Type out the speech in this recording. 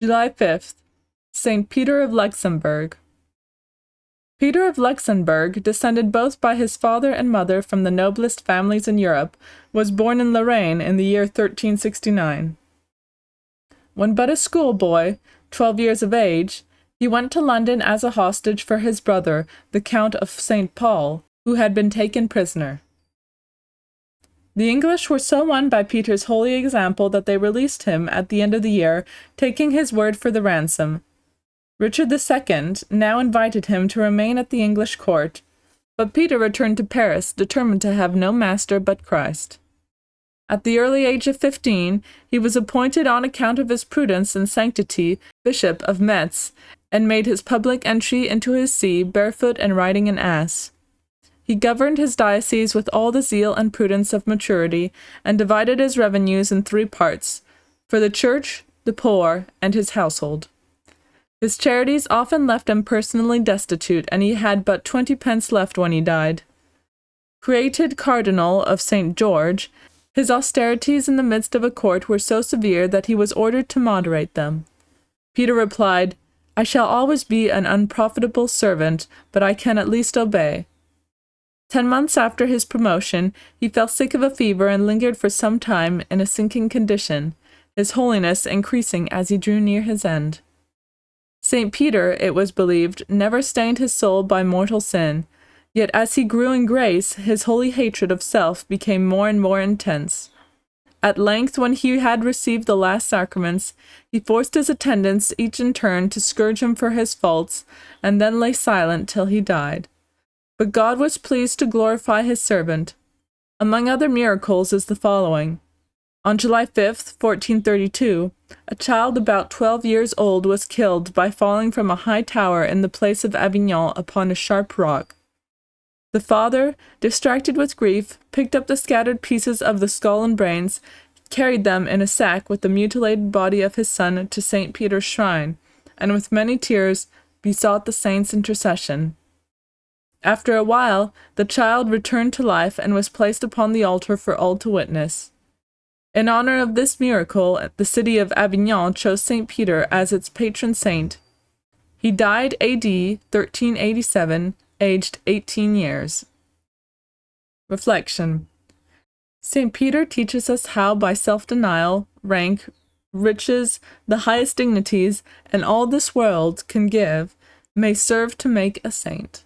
July 5th, St. Peter of Luxemburg. Peter of Luxemburg, descended both by his father and mother from the noblest families in Europe, was born in Lorraine in the year 1369. When but a schoolboy, 12 years of age, he went to London as a hostage for his brother, the Count of St. Paul, who had been taken prisoner. The English were so won by Peter's holy example that they released him at the end of the year, taking his word for the ransom. Richard II now invited him to remain at the English court, but Peter returned to Paris, determined to have no master but Christ. At the early age of 15, he was appointed on account of his prudence and sanctity Bishop of Metz, and made his public entry into his see barefoot and riding an ass. He governed his diocese with all the zeal and prudence of maturity, and divided his revenues in 3 parts, for the church, the poor, and his household. His charities often left him personally destitute, and he had but 20 pence left when he died. Created Cardinal of St. George, his austerities in the midst of a court were so severe that he was ordered to moderate them. Peter replied, "I shall always be an unprofitable servant, but I can at least obey." 10 months after his promotion, he fell sick of a fever and lingered for some time in a sinking condition, his holiness increasing as he drew near his end. St. Peter, it was believed, never stained his soul by mortal sin, yet as he grew in grace, his holy hatred of self became more and more intense. At length, when he had received the last sacraments, he forced his attendants each in turn to scourge him for his faults, and then lay silent till he died. But God was pleased to glorify his servant. Among other miracles is the following. On July 5th, 1432, a child about 12 years old was killed by falling from a high tower in the place of Avignon upon a sharp rock. The father, distracted with grief, picked up the scattered pieces of the skull and brains, carried them in a sack with the mutilated body of his son to St. Peter's shrine, and with many tears besought the saint's intercession. After a while, the child returned to life and was placed upon the altar for all to witness. In honor of this miracle, the city of Avignon chose St. Peter as its patron saint. He died AD 1387, aged 18 years. Reflection. St. Peter teaches us how by self-denial, rank, riches, the highest dignities, and all this world can give, may serve to make a saint.